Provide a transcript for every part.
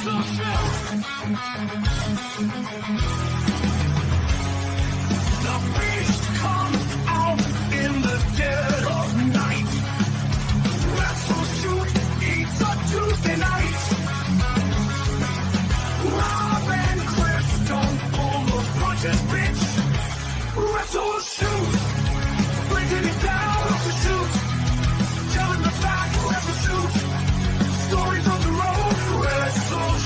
The beast comes out in the dead of night. WrestleShoot eats a Tuesday night. Rob and Chris don't pull the punches, bitch. WrestleShoot, breaking it down, WrestleShoot, telling the facts, WrestleShoot, stories on the road, WrestleShoot,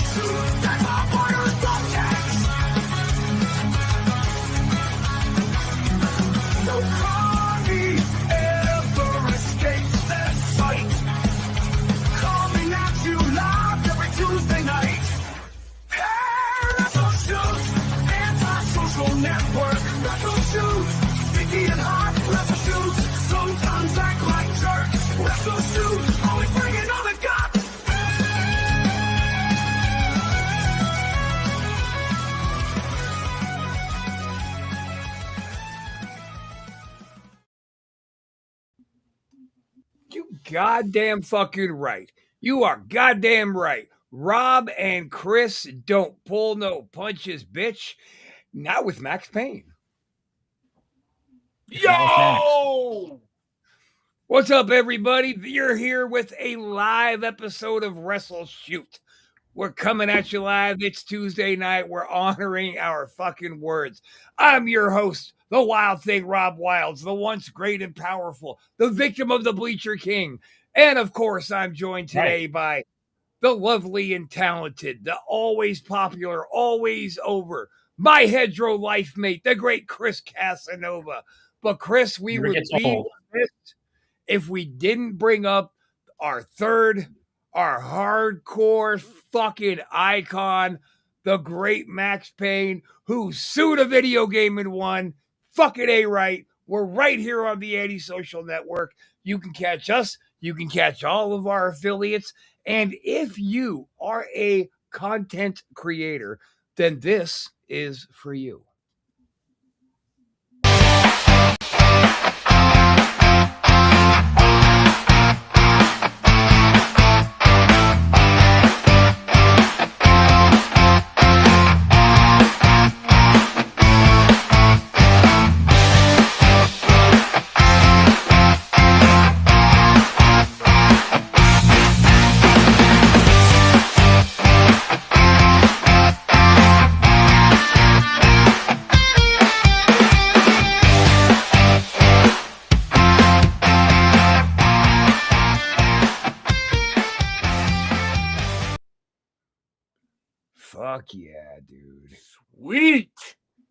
that's our partner subjects. No party ever escapes their sight. Coming at you live every Tuesday night. Hey, WrestleShoot, anti-social network, WrestleShoot, sticky and hot, WrestleShoot, sometimes act like jerks, WrestleShoot, always bringing on the guts. You goddamn fucking right. You are goddamn right. Rob and Chris don't pull no punches, bitch. Not with Max Payne. Yo! What's up, everybody? You're here with a live episode of WrestleShoot. We're coming at you live. It's Tuesday night. We're honoring our fucking words. I'm your host, the Wild Thing, Rob Wilds, the once great and powerful, the victim of the Bleacher King. And of course, I'm joined today by the lovely and talented, the always popular, always over, my hedgerow life mate, the great Chris Casanova. But Chris, we would be missed if we didn't bring up our hardcore fucking icon, the great Max Payne, who sued a video game and won. Fucking A-right. We're right here on the Antisocial Network. You can catch us. You can catch all of our affiliates. And if you are a content creator, then this is for you. Fuck yeah, dude. Sweet.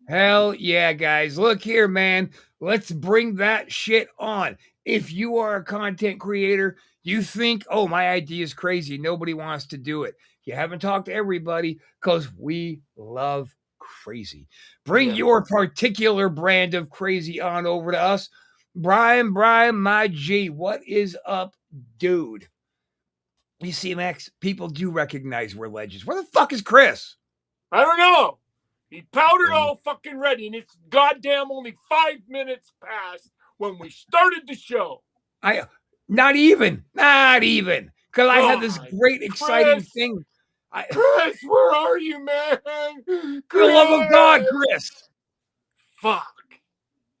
Hell yeah, guys. Look here, man. Let's bring that shit on. If you are a content creator, you think, oh, my idea is crazy. Nobody wants to do it. You haven't talked to everybody because we love crazy. Bring your particular brand of crazy on over to us. Brian, my G, what is up, dude? You see, Max, people do recognize we're legends. Where the fuck is Chris? I don't know. He powdered all fucking ready, and it's goddamn only 5 minutes past when we started the show. Not even. Because I had this great, exciting thing. Chris, where are you, man? For the love of God, Chris. Fuck.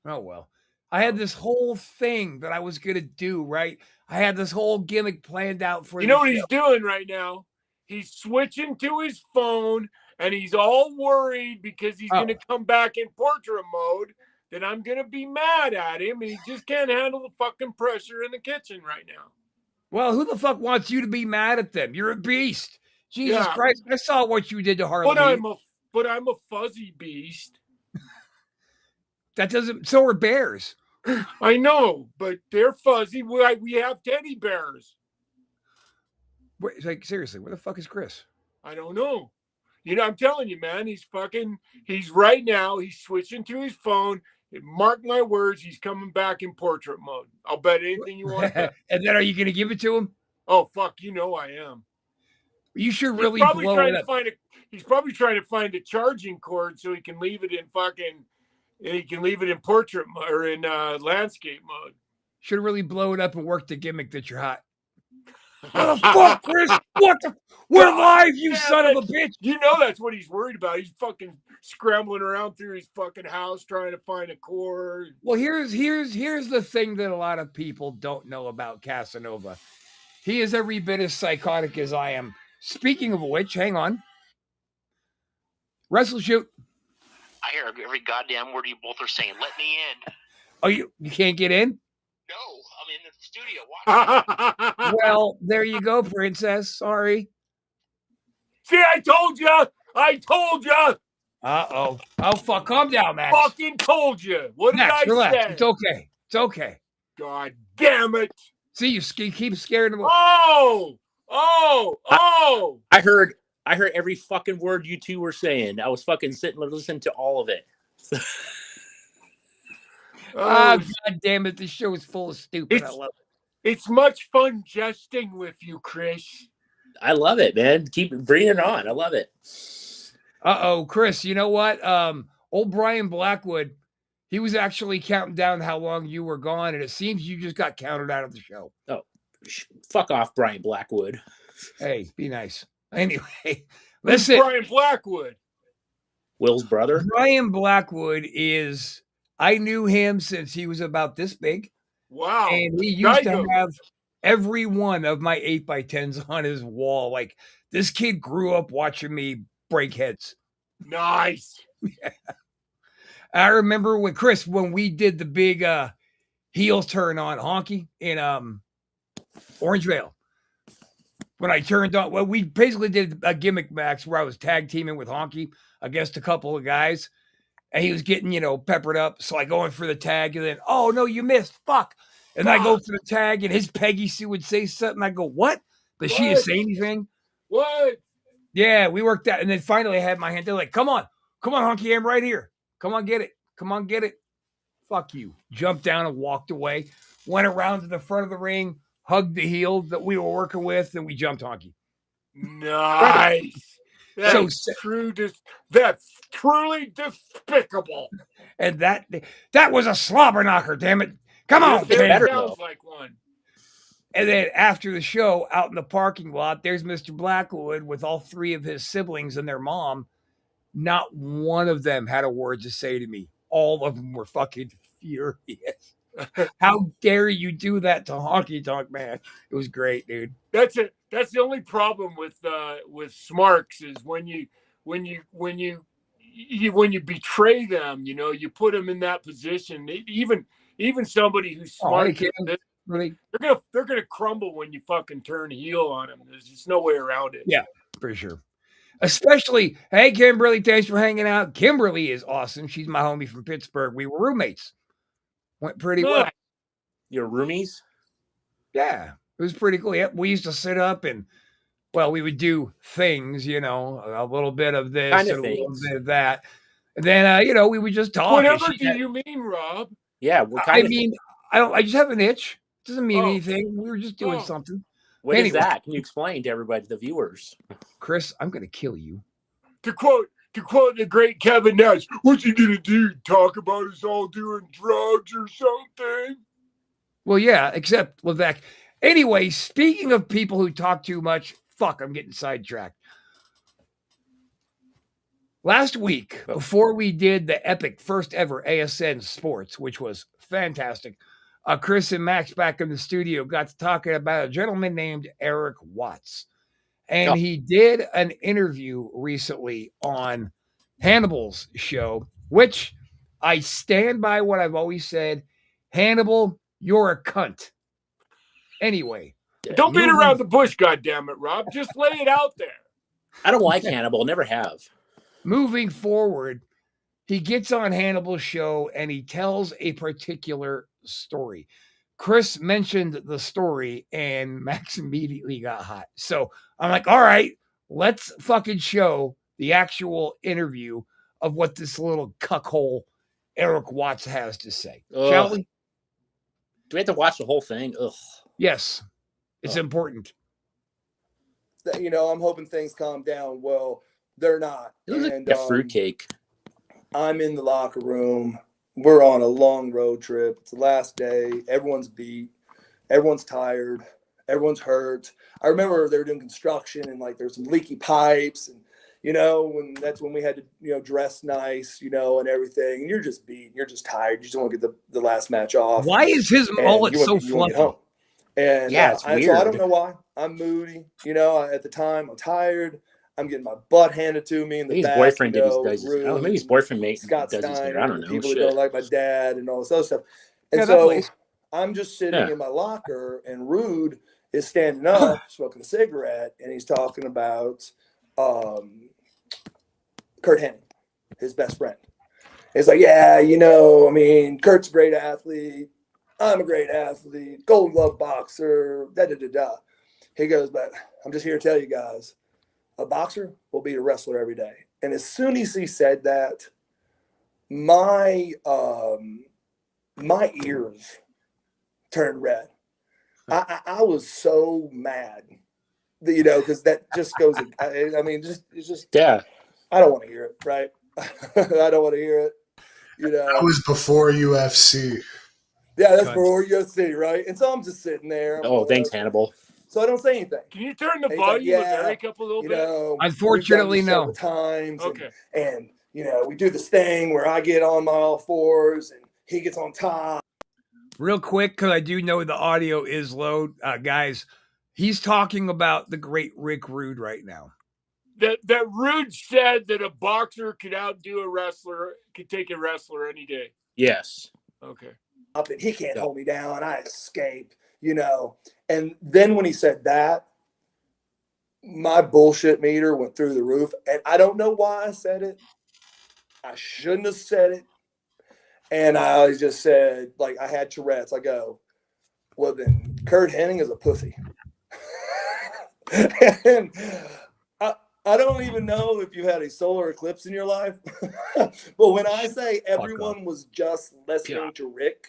Oh, well. I had this whole thing that I was going to do, right? I had this whole gimmick planned out for you. Know what he's doing right now? He's switching to his phone, and he's all worried because he's going to come back in portrait mode. That I'm going to be mad at him, and he just can't handle the fucking pressure in the kitchen right now. Well, who the fuck wants you to be mad at them? You're a beast. Jesus Christ, I saw what you did to Harley. But I'm a fuzzy beast. That doesn't. So are bears. I know, but they're fuzzy. We have teddy bears. Wait, like, seriously, where the fuck is Chris? I don't know. You know, I'm telling you, man, he's right now, he's switching to his phone. Mark my words, he's coming back in portrait mode. I'll bet anything you want. And then are you going to give it to him? Oh, fuck, you know I am. You should really blow it up. He's probably trying to find a charging cord so he can leave it in portrait mode or in landscape mode. Should really blow it up and work the gimmick that you're hot. What the fuck, Chris? What the? We're live, you damn son it. of a bitch. You know that's what he's worried about. He's fucking scrambling around through his fucking house trying to find a cord. Well, here's the thing that a lot of people don't know about Casanova. He is every bit as psychotic as I am. Speaking of which, hang on. WrestleShoot. I hear every goddamn word you both are saying. Let me in. Oh, you can't get in? No, I'm in the studio watching. Well, there you go, princess. Sorry. See, I told you. I told you. Uh-oh. Oh, fuck. Calm down, Max. Fucking told you. What did Max, I relax. say? It's okay. It's okay. God damn it. See, you keep scaring them. Oh. I heard every fucking word you two were saying. I was fucking sitting and listening to all of it. God damn it. This show is full of stupid. I love it. It's much fun jesting with you, Chris. I love it, man. Keep bringing it on. I love it. Uh-oh, Chris, you know what? Old Brian Blackwood, he was actually counting down how long you were gone, and it seems you just got counted out of the show. Oh, fuck off, Brian Blackwood. Hey, be nice. Anyway, Who's listen. Brian Blackwood? Will's brother. Brian Blackwood is, I knew him since he was about this big. Wow. And he used to have every one of my 8x10s on his wall. Like, this kid grew up watching me break heads. Nice. Yeah. I remember when we did the big heel turn on Honky in Orangevale. When I turned on, well, we basically did a gimmick match where I was tag teaming with Honky against a couple of guys, and he was getting, peppered up. So I go in for the tag, and then, oh no, you missed, fuck. And I go for the tag, and his Peggy Sue would say something. I go, what? Does she didn't say anything? What? Yeah, we worked out, and then finally I had my hand. They're like, come on, Honky, I'm right here. Come on, get it. Fuck you. Jumped down and walked away. Went around to the front of the ring, hugged the heel that we were working with, and we jumped Honky. Nice. That's truly despicable. And that was a slobber knocker, damn it. Come on, it kid. sounds like one. And then after the show, out in the parking lot, there's Mr. Blackwood with all three of his siblings and their mom. Not one of them had a word to say to me. All of them were fucking furious. How dare you do that to Honky Tonk Man? It was great, dude. That's the only problem with Smarks is when you betray them, you put them in that position. Even somebody who's smart, they're gonna crumble when you fucking turn heel on them. There's just no way around it. Yeah, for sure. Especially, hey, Kimberly, thanks for hanging out. Kimberly is awesome. She's my homie from Pittsburgh. We were roommates. Went pretty well. Your roomies? Yeah, it was pretty cool. Yep, we used to sit up and, we would do things, a little bit of this and a little bit of that. And then, we would just talk. Whatever do you mean, Rob? Yeah, I just have an itch. It doesn't mean anything. We were just doing something. What is that? Can you explain to everybody, the viewers? Chris, I'm going to kill you. To quote the great Kevin Nash, what's he going to do? Talk about us all doing drugs or something? Well, yeah, except Levesque. Anyway, speaking of people who talk too much, fuck, I'm getting sidetracked. Last week, before we did the epic first ever ASN Sports, which was fantastic, Chris and Max back in the studio got to talking about a gentleman named Eric Watts. And he did an interview recently on Hannibal's show, which I stand by what I've always said. Hannibal, you're a cunt. Anyway. Don't beat around the bush, goddammit, Rob. Just lay it out there. I don't like Hannibal. Never have. Moving forward, he gets on Hannibal's show and he tells a particular story. Chris mentioned the story and Max immediately got hot. So I'm like, all right, let's fucking show the actual interview of what this little cuckhole Eric Watts has to say. Shall we? Do we have to watch the whole thing? Ugh. Yes. It's important. I'm hoping things calm down. Well, they're not. It was like a fruitcake. I'm in the locker room. We're on a long road trip. It's the last day. Everyone's beat. Everyone's tired. Everyone's hurt. I remember they were doing construction and like there's some leaky pipes and that's when we had to, dress nice, and everything. And you're just beat, you're just tired. You just want to get the last match off. Why is his mullet so you want to get fluffy? home. And Yeah, it's so I weird. don't know why. I'm moody. At the time, I'm tired. I'm getting my butt handed to me in the Maybe his back. boyfriend does his, maybe his boyfriend Scott does his hair. Steiner, I don't the know. people Shit. that don't like my dad and all this other stuff. And Yeah, that so place. I'm just sitting Yeah. in my locker, and Rude is standing up, smoking a cigarette, and he's talking about Kurt Hennig, his best friend. He's like, yeah, Kurt's a great athlete. I'm a great athlete, Golden Glove boxer, da-da-da-da. He goes, but I'm just here to tell you guys, a boxer will beat a wrestler every day. And as soon as he said that, my ears turned red. I was so mad, because that just goes. It's just. Yeah. I don't want to hear it, right? I don't want to hear it. That was before UFC. Yeah, that's before UFC, right? And so I'm just sitting there. Oh, thanks, Hannibal. So I don't say anything. Can you turn the And he's volume like, of Eric up a little bit? Unfortunately, we've done no. this several times, Okay. And we do this thing where I get on my all fours and he gets on top. Real quick, because I do know the audio is low, guys. He's talking about the great Rick Rude right now. That Rude said that a boxer could outdo a wrestler, could take a wrestler any day. Yes. Okay. Up and he can't hold me down. I escape, And then when he said that, my bullshit meter went through the roof. And I don't know why I said it. I shouldn't have said it. And I just said, like, I had Tourette's. I go, well, then Kurt Hennig is a pussy. And I don't even know if you had a solar eclipse in your life. But when I say everyone was just listening to Rick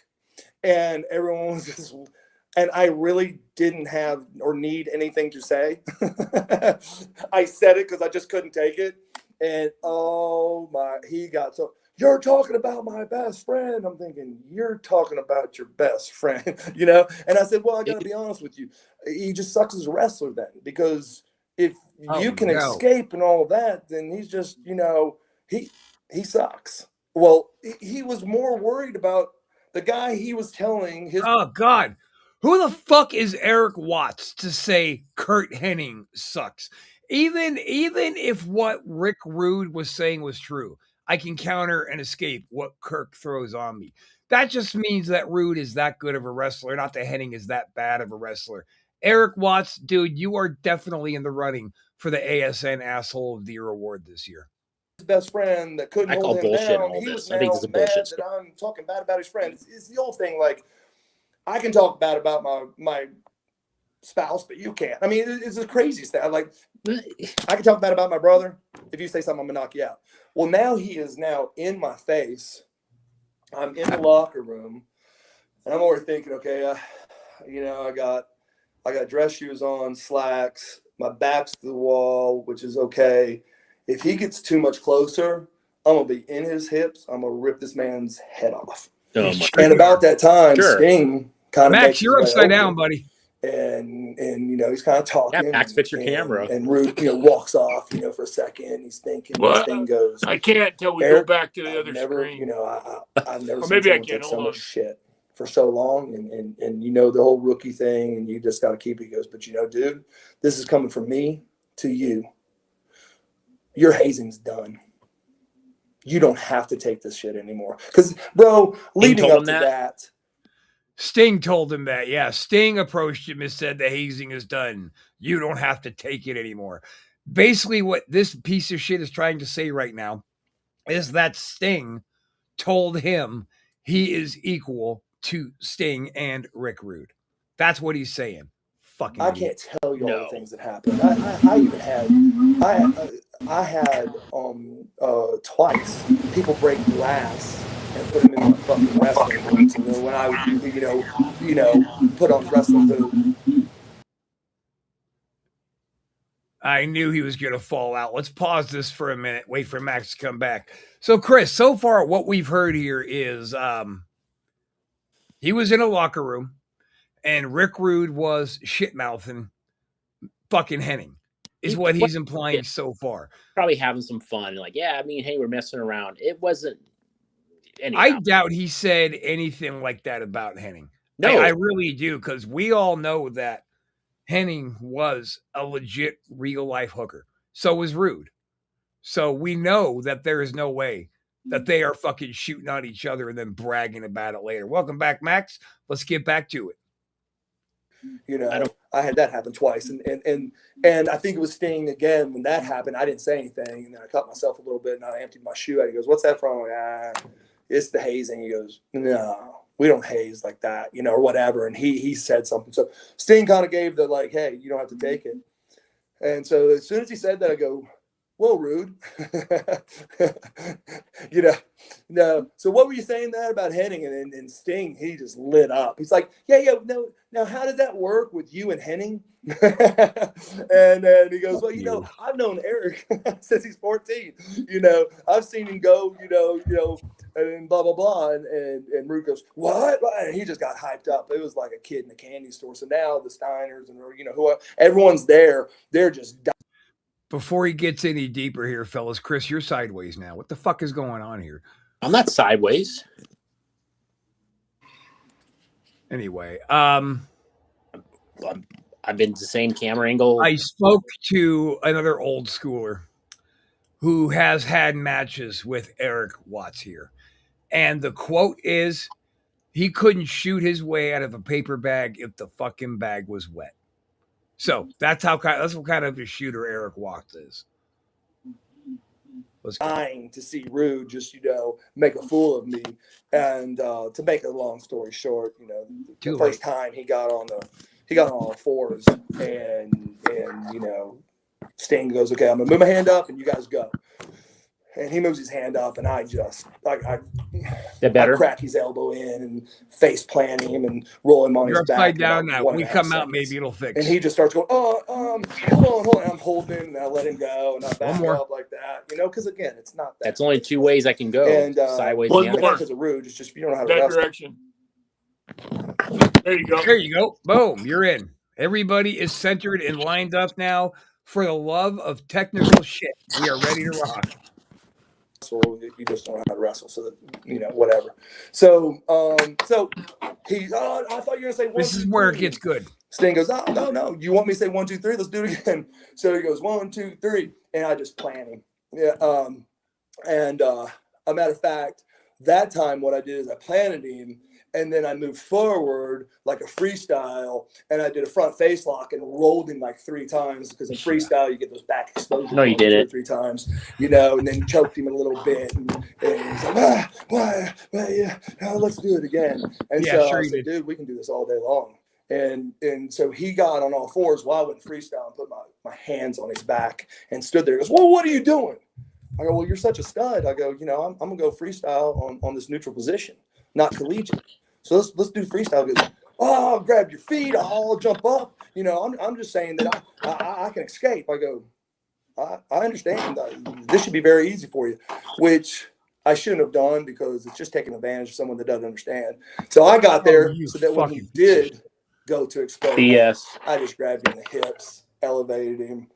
and everyone was just, and I really didn't have or need anything to say. I said it because I just couldn't take it. And he got so, you're talking about my best friend. I'm thinking, you're talking about your best friend, And I said, well, I got to be honest with you. He just sucks as a wrestler then, because if you can escape and all of that, then he's just, he sucks. Well, he was more worried about the guy he was telling his. Oh, God. Who the fuck is Eric Watts to say Kurt Hennig sucks? Even if what Rick Rude was saying was true, I can counter and escape what Kirk throws on me. That just means that Rude is that good of a wrestler, not that Hennig is that bad of a wrestler. Eric Watts, dude, you are definitely in the running for the ASN Asshole of the Year award this year. His best friend that couldn't hold him down. He was now mad that I'm talking bad about his friend. It's the old thing, like, I can talk bad about my spouse, but you can't. I mean, it's the craziest thing. I can talk bad about my brother. If you say something, I'm gonna knock you out. Well, now he is now in my face. I'm in the locker room, and I'm already thinking, okay, I got dress shoes on, slacks, my back's to the wall, which is okay. If he gets too much closer, I'm gonna be in his hips. I'm gonna rip this man's head off. Oh my and about that time, Sting kind of Max, you're upside down, buddy. And he's kind of talking. Yeah, Max, fix your camera. And Rude, walks off, for a second. He's thinking. Well, Sting goes. I can't until we go back to the other screen. I've never seen maybe I someone can. take so much shit for so long, and the whole rookie thing, and you just got to keep it. He goes, but dude, this is coming from me to you. Your hazing's done. You don't have to take this shit anymore. Because, bro, leading up to that. Sting told him that. Yeah, Sting approached him and said the hazing is done. You don't have to take it anymore. Basically, what this piece of shit is trying to say right now is that Sting told him he is equal to Sting and Rick Rude. That's what he's saying. Fucking I idiot. can't tell you all the things that happened. I even had twice people break glass and put them in my fucking wrestling boots. And then when I put on wrestling boots. I knew he was going to fall out. Let's pause this for a minute. Wait for Max to come back. So, Chris, so far what we've heard here is he was in a locker room and Rick Rude was shitmouthing fucking Henning, is what he's implying so far. Probably having some fun. Like, yeah, I mean, hey, we're messing around. It wasn't. Anyhow. I doubt he said anything like that about Henning. No, I really do, because we all know that Henning was a legit real life hooker. So was Rude. So we know that there is no way that they are fucking shooting on each other and then bragging about it later. Welcome back, Max. Let's get back to it. You know, I had that happen twice, and I think it was Sting again when that happened. I didn't say anything, and then I cut myself a little bit, and I emptied my shoe out. He goes, "What's that from?" I'm like, it's the hazing. He goes, "No, we don't haze like that," you know, or whatever. And he said something. So Sting kind of gave the like, "Hey, you don't have to take it." And so as soon as he said that, I go, "Whoa, Rude." You know, no. So what were you saying that about Henning? And Sting, he just lit up. He's like, yeah, no. Now, how did that work with you and Henning? And then he goes, well, you know, I've known Eric since he's 14. You know, I've seen him go, you know, and blah, blah, blah. And Rude goes, what? And he just got hyped up. It was like a kid in a candy store. So now the Steiners and, you know, everyone's there. They're just dying. Before he gets any deeper here, fellas, Chris, you're sideways now. What the fuck is going on here? I'm not sideways. Anyway, I've been to the same camera angle. I spoke to another old schooler who has had matches with Eric Watts here. And the quote is, he couldn't shoot his way out of a paper bag if the fucking bag was wet. So that's what kind of a shooter Eric Watts is. Dying to see Rude just, you know, make a fool of me. And to make a long story short, you know, the first time he got on all fours, and you know, Sting goes, okay, I'm gonna move my hand up and you guys go. And he moves his hand up, and I just I crack his elbow in and face plant him and roll him on his back. You're upside down now. When we come out, maybe it'll fix. And he just starts going, hold on. I'm holding him, and I let him go, and I back up like that, you know, because again, it's not that. That's only two ways I can go. And sideways. Because of Rude, it's just you don't know how to that wrestle. Direction. There you go. There you go. Boom. You're in. Everybody is centered and lined up now. For the love of technical shit, we are ready to rock. So you just don't know how to wrestle, so that, you know, whatever. So he, I thought you were gonna say 1, This 2, is where 3. it gets good. Sting goes, no. You want me to say 1, 2, 3? Let's do it again. So he goes 1, 2, 3, and I just plant him. Yeah. And a matter of fact, that time what I did is I planted him, and then I moved forward like a freestyle, and I did a front face lock and rolled him like 3 times, because in freestyle you get those back explosions. No, you did it 3 times, you know, and then choked him a little bit, and he's like, yeah, let's do it again. And so I said, dude, we can do this all day long. And so he got on all fours while I went freestyle and put my hands on his back and stood there. He goes, well, what are you doing? I go, well, you're such a stud. I go, you know, I'm gonna go freestyle on this neutral position, not collegiate. So let's do freestyle. He goes, oh, grab your feet, I'll jump up. You know, I'm just saying that I can escape. I go, I understand. This should be very easy for you, which I shouldn't have done, because it's just taking advantage of someone that doesn't understand. So I got there so that when he did go to explode, I just grabbed him in the hips, elevated him,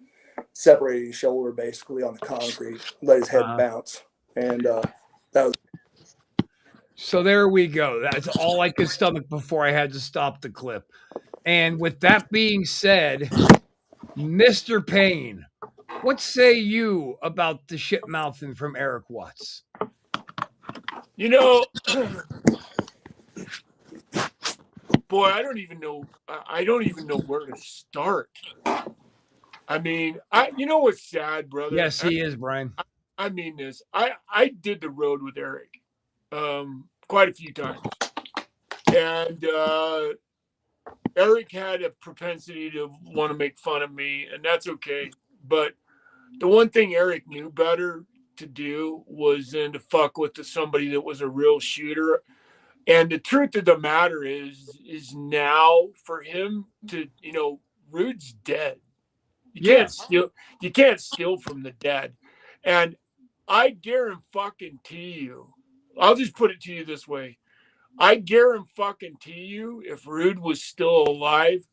separated his shoulder basically on the concrete, let his head bounce, and that was. So there we go. That's all I could stomach before I had to stop the clip. And with that being said, Mr. Payne, what say you about the shit mouthing from Eric Watts? You know, boy, I don't even know where to start. I mean, you know what's sad, brother? Yes, he is, Brian. I mean this. I did the road with Eric quite a few times. And Eric had a propensity to want to make fun of me, and that's okay. But the one thing Eric knew better to do was then to fuck with somebody that was a real shooter. And the truth of the matter is now for him to, you know, Rude's dead. You can't steal from the dead. And I guarantee you, I'll just put it to you this way. I guarantee you, if Rude was still alive,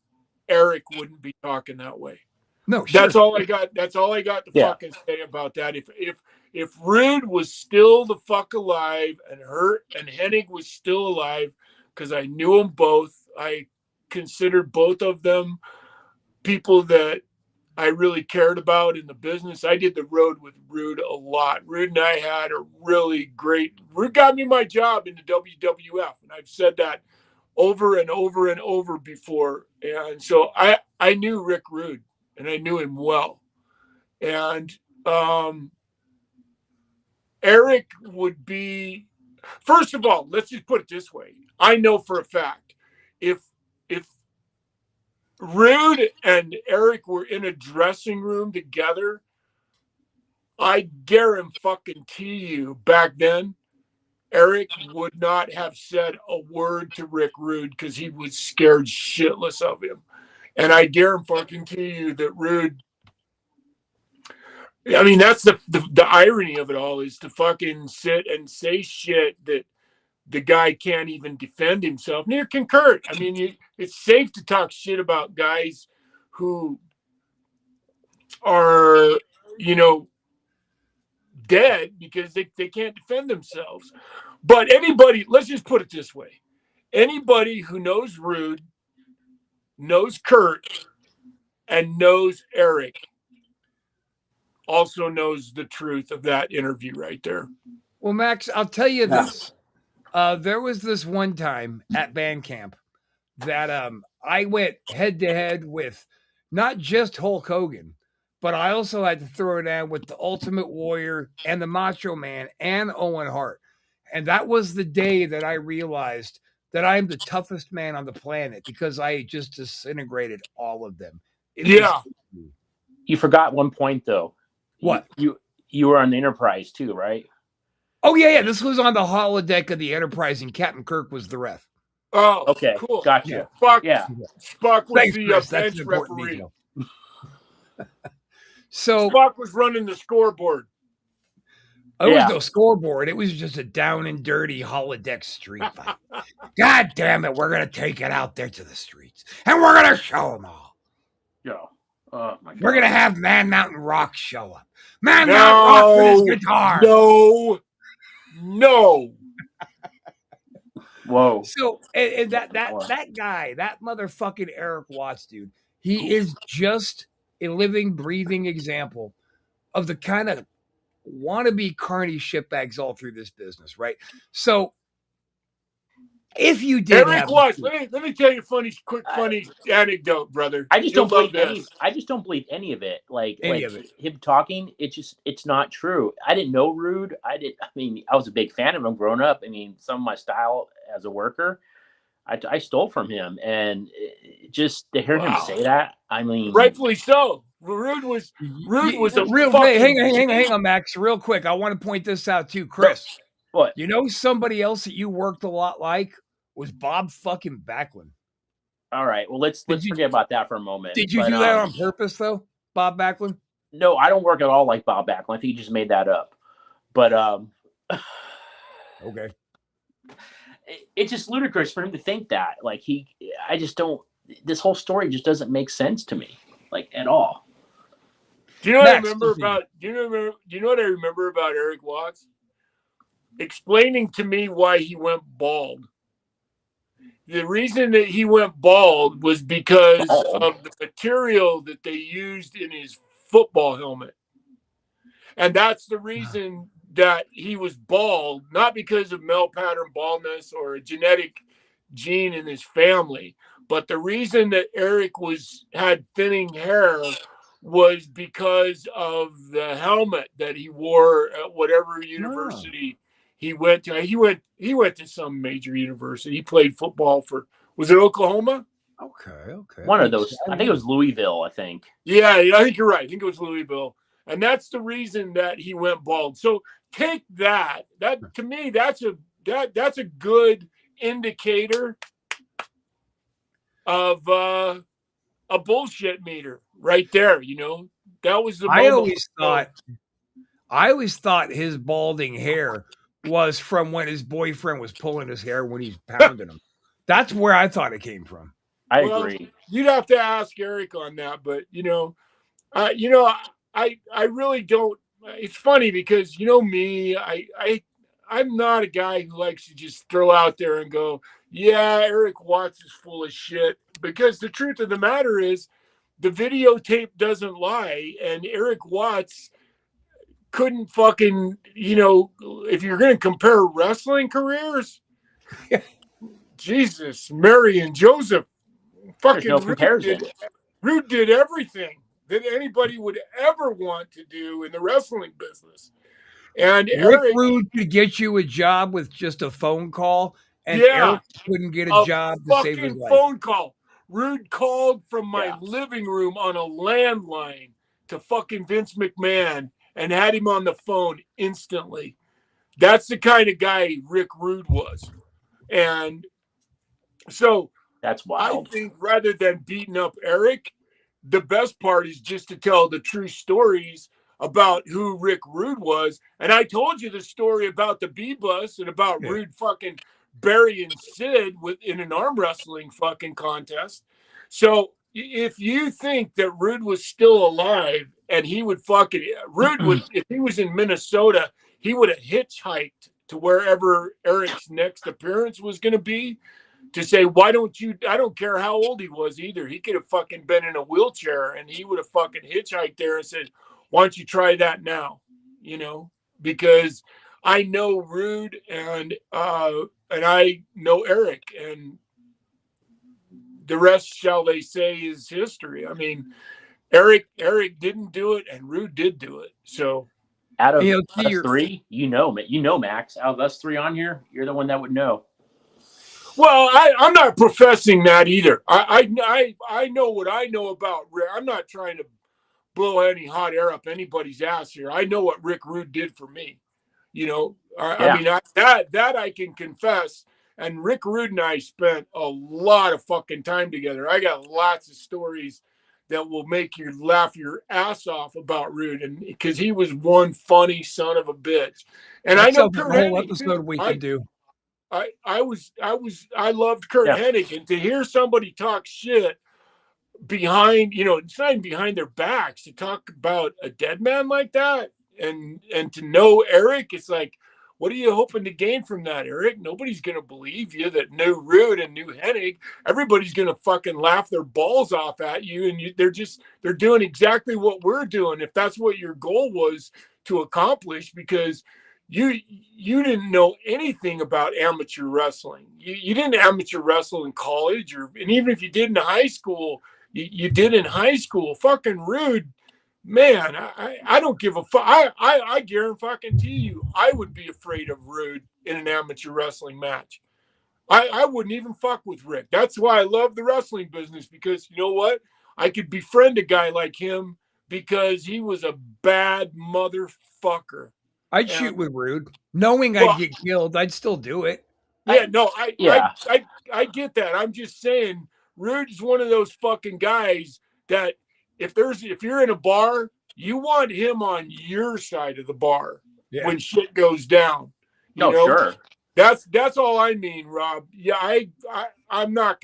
Eric wouldn't be talking that way. No, sure. That's all I got. That's all I got to fucking say about that. If Rude was still the fuck alive and Hennig was still alive, because I knew them both, I considered both of them people that I really cared about in the business. I did the road with Rude a lot. Rude and I had a really great. Rude got me my job in the WWF, and I've said that over and over and over before. And so I knew Rick Rude, and I knew him well. And Eric would be, first of all, let's just put it this way. I know for a fact, if Rude and Eric were in a dressing room together, I guarantee you back then, Eric would not have said a word to Rick Rude because he was scared shitless of him. And I guarantee you that Rude, I mean, that's the irony of it all, is to fucking sit and say shit that the guy can't even defend himself. Neither can Kurt. I mean, it's safe to talk shit about guys who are, dead because they can't defend themselves. But anybody, let's just put it this way. Anybody who knows Rude, knows Kurt, and knows Eric also knows the truth of that interview right there. Well, Max, I'll tell you this. There was this one time at band camp that I went head to head with not just Hulk Hogan, but I also had to throw it down with the Ultimate Warrior and the Macho Man and Owen Hart. And that was the day that I realized that I am the toughest man on the planet because I just disintegrated all of them. You forgot one point though. What? You were on the Enterprise too, right? Oh yeah. This was on the holodeck of the Enterprise, and Captain Kirk was the ref. Oh, okay, cool. Gotcha. Yeah. Spock was Thanks, the Chris. bench referee. So Spock was running the scoreboard. There was no scoreboard. It was just a down and dirty holodeck street fight. God damn it, we're going to take it out there to the streets. And we're going to show them all. Oh, my God. We're going to have Man Mountain Rock show up. Man Mountain Rock with his guitar. No. Whoa. So and that guy, that motherfucking Eric Watts, dude, he is just a living, breathing example of the kind of wannabe carny shitbags all through this business, right? So if you did Eric Watts, let me tell you a quick anecdote, brother. I just don't believe any of it. Like him talking, it's not true. I didn't know Rude. I was a big fan of him growing up. I mean, some of my style as a worker, I stole from him, and just to hear him say that, I mean, rightfully so. Rude was a real. Hang on, Max, real quick. I want to point this out too, Chris. What? You know, somebody else that you worked a lot like was Bob fucking Backlund. All right, well let's forget about that for a moment. Did you do that on purpose though, Bob Backlund? No, I don't work at all like Bob Backlund. I think you just made that up. But okay. It's just ludicrous for him to think that. Like I just don't. This whole story just doesn't make sense to me, like at all. Do you know what I remember about? Do you know what I remember about Eric Watts? Explaining to me why he went bald. The reason that he went bald was because of the material that they used in his football helmet. And that's the reason that he was bald, not because of male pattern baldness or a genetic gene in his family, but the reason that Eric had thinning hair was because of the helmet that he wore at whatever university he went to. He went to some major university. He played football was it Oklahoma? Okay. One of those. I think it was Louisville, I think. Yeah, I think you're right. I think it was Louisville. And that's the reason that he went bald. So take that. That to me, that's a good indicator of a bullshit meter right there. You know, that was the. I always thought his balding hair was from when his boyfriend was pulling his hair when he's pounding him. That's where I thought it came from. I agree. You'd have to ask Eric on that, but I really don't. It's funny because me, I'm not a guy who likes to just throw out there and go, yeah, Eric Watts is full of shit. Because the truth of the matter is, the videotape doesn't lie, and Eric Watts couldn't fucking, if you're going to compare wrestling careers, Jesus, Mary and Joseph, fucking no comparison. Rude did everything that anybody would ever want to do in the wrestling business. And Rick Rude could get you a job with just a phone call, and Eric couldn't get a job to save his life. Phone call. Rude called from my living room on a landline to fucking Vince McMahon and had him on the phone instantly. That's the kind of guy Rick Rude was. And so that's wild. I think rather than beating up Eric, the best part is just to tell the true stories about who Rick Rude was. And I told you the story about the B-bus and about Rude fucking burying Sid in an arm wrestling fucking contest. So if you think that Rude was still alive and he would Rude would, if he was in Minnesota, he would have hitchhiked to wherever Eric's next appearance was going to be to say, why don't you, I don't care how old he was either. He could have fucking been in a wheelchair and he would have fucking hitchhiked there and said, why don't you try that now? Because I know Rude and I know Eric, and the rest, shall they say, is history. I mean, Eric didn't do it, and Rude did do it. So, out of us three, Max, out of us three on here, you're the one that would know. Well, I'm not professing that either. I know what I know about Rick. I'm not trying to blow any hot air up anybody's ass here. I know what Rick Rude did for me. I mean, that I can confess. And Rick Rude and I spent a lot of fucking time together. I got lots of stories that will make you laugh your ass off about Rude, and because he was one funny son of a bitch. And I know Kurt whole episode we could do. I loved Kurt Hennig, and to hear somebody talk shit behind, it's not even behind their backs, to talk about a dead man like that, and to know Eric, it's like, what are you hoping to gain from that, Eric? Nobody's gonna believe you that knew Rude and knew Hennig. Everybody's gonna fucking laugh their balls off at you, and they're doing exactly what we're doing if that's what your goal was to accomplish, because you didn't know anything about amateur wrestling. You didn't amateur wrestle in college, and even if you did in high school, you did in high school. Fucking Rude, man, I don't give a fuck. I guarantee you, I would be afraid of Rude in an amateur wrestling match. I wouldn't even fuck with Rick. That's why I love the wrestling business, because you know what? I could befriend a guy like him because he was a bad motherfucker. I'd shoot with Rude. Knowing I'd get killed, I'd still do it. I get that. I'm just saying, Rude's one of those fucking guys that if you're in a bar, you want him on your side of the bar when shit goes down. You know? Sure. That's all I mean, Rob. Yeah, I'm not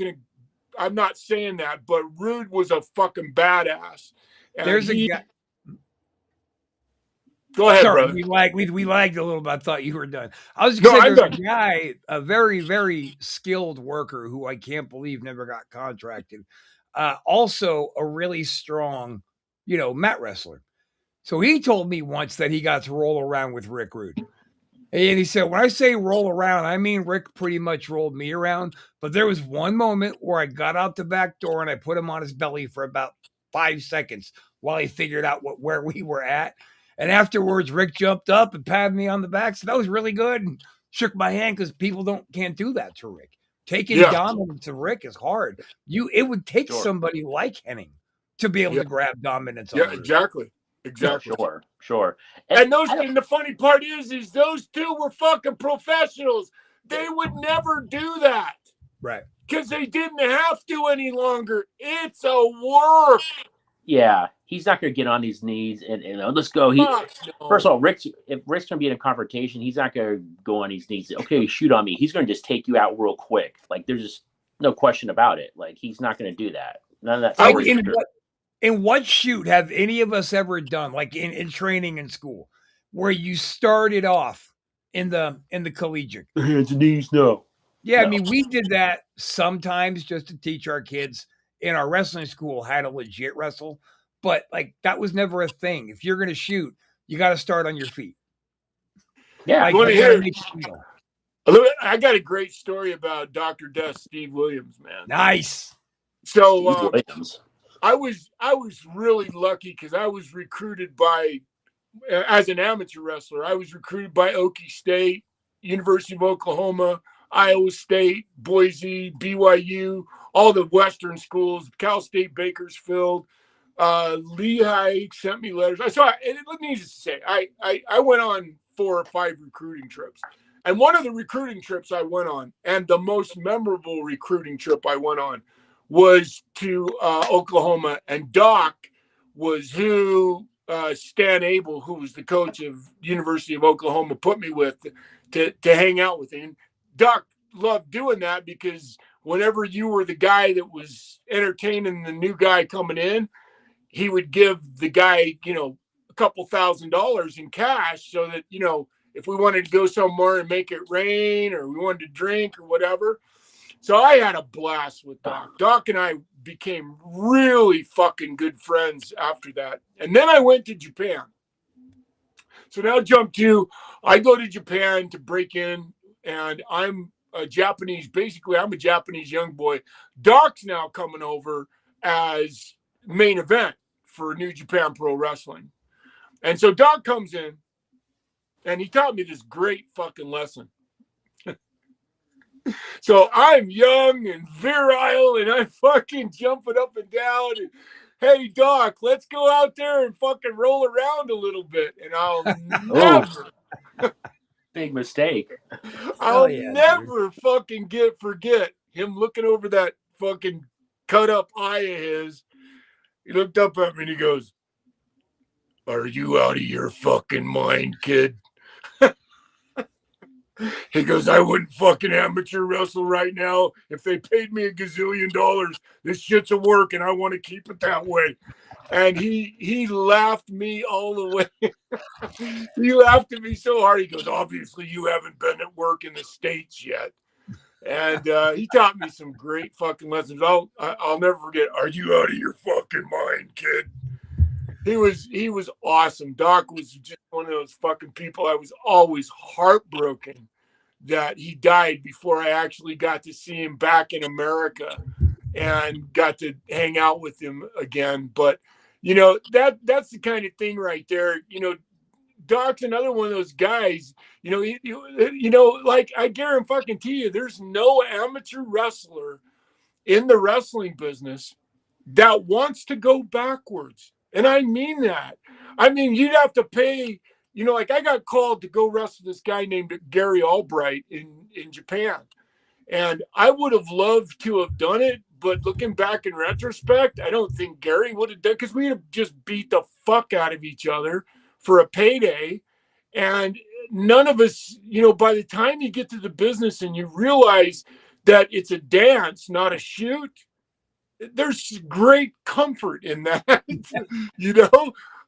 saying that, but Rude was a fucking badass. And there's a guy. Go ahead, Sorry, brother. We lagged a little bit. I thought you were done. I was going to say there's a guy, a very, very skilled worker who I can't believe never got contracted. Also a really strong, mat wrestler. So he told me once that he got to roll around with Rick Rude. And he said, when I say roll around, I mean Rick pretty much rolled me around. But there was one moment where I got out the back door and I put him on his belly for about 5 seconds while he figured out where we were at. And afterwards, Rick jumped up and patted me on the back. So that was really good. And shook my hand, because people can't do that to Rick. Taking dominance to Rick is hard. It would take somebody like Hennig to be able to grab dominance. Yeah, exactly. Sure. And the funny part is those two were fucking professionals. They would never do that. Right. Because they didn't have to any longer. It's a work. Yeah. he's not going to get on his knees and let's go. First of all, if Rick's going to be in a confrontation, he's not going to go on his knees. Okay, shoot on me. He's going to just take you out real quick. Like there's just no question about it. Like he's not going to do that. None of that. In what shoot have any of us ever done, like in training in school, where you started off in the collegiate? Hands and knees, no. Yeah, no. I mean, we did that sometimes just to teach our kids in our wrestling school how to legit wrestle, but like that was never a thing. If you're going to shoot, you got to start on your feet. Yeah, like, I got a great story about Dr. Death Steve Williams, man. Nice. So I was really lucky because I was recruited as an amateur wrestler. I was recruited by Okie State, University of Oklahoma, Iowa State, Boise, BYU, all the Western schools, Cal State Bakersfield, Lehigh sent me letters. Needless to say, I went on 4 or 5 recruiting trips. And one of the recruiting trips I went on, and the most memorable recruiting trip I went on, was to Oklahoma. And Doc was who Stan Abel, who was the coach of University of Oklahoma, put me with to hang out with him. Doc loved doing that because whenever you were the guy that was entertaining the new guy coming in, he would give the guy, a couple $1,000s in cash so that, if we wanted to go somewhere and make it rain or we wanted to drink or whatever. So I had a blast with Doc. Doc and I became really fucking good friends after that. And then I went to Japan. So now I go to Japan to break in, and I'm a Japanese young boy. Doc's now coming over as main event for New Japan Pro Wrestling. And so Doc comes in, and he taught me this great fucking lesson. So I'm young and virile, and I'm fucking jumping up and down. And, hey, Doc, let's go out there and fucking roll around a little bit. And I'll never... Big mistake. I'll never fucking forget him looking over that fucking cut up eye of his. He looked up at me and he goes, "Are you out of your fucking mind, kid?" He goes, "I wouldn't fucking amateur wrestle right now if they paid me $1 gazillion. This shit's a work and I want to keep it that way." And he laughed me all the way. He laughed at me so hard. He goes, "Obviously you haven't been at work in the States yet." And he taught me some great fucking lessons. I'll never forget. "Are you out of your fucking mind, kid?" He was awesome. Doc was just one of those fucking people. I was always heartbroken that he died before I actually got to see him back in America and got to hang out with him again. But that's the kind of thing right there. Doc's another one of those guys. Like I guarantee you, there's no amateur wrestler in the wrestling business that wants to go backwards. And I mean that. I mean, you'd have to pay, like I got called to go wrestle this guy named Gary Albright in Japan. And I would have loved to have done it. But looking back in retrospect, I don't think Gary would have done it because we have just beat the fuck out of each other for a payday. And none of us, by the time you get to the business and you realize that it's a dance, not a shoot, there's great comfort in that.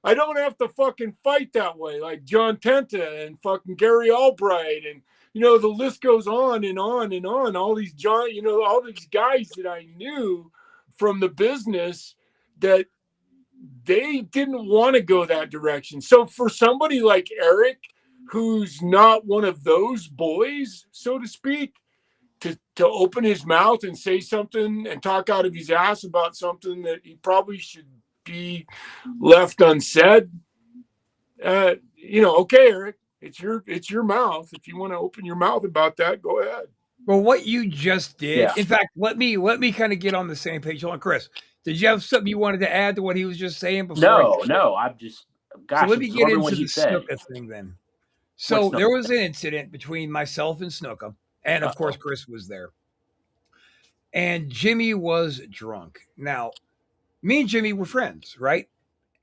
I don't have to fucking fight that way like John Tenta and fucking Gary Albright, and the list goes on and on and on. All these all these guys that I knew from the business that they didn't want to go that direction. So for somebody like Eric, who's not one of those boys, so to speak, to open his mouth and say something and talk out of his ass about something that he probably should be left unsaid. Okay, Eric, it's your mouth. If you want to open your mouth about that, go ahead. Well, what you just did, in fact, let me kind of get on the same page. Hold on, Chris. Did you have something you wanted to add to what he was just saying before? No, I'm just so let me get into the Snuka thing then. So there was an incident between myself and Snuka. And, of course, Chris was there. And Jimmy was drunk. Now, me and Jimmy were friends, right?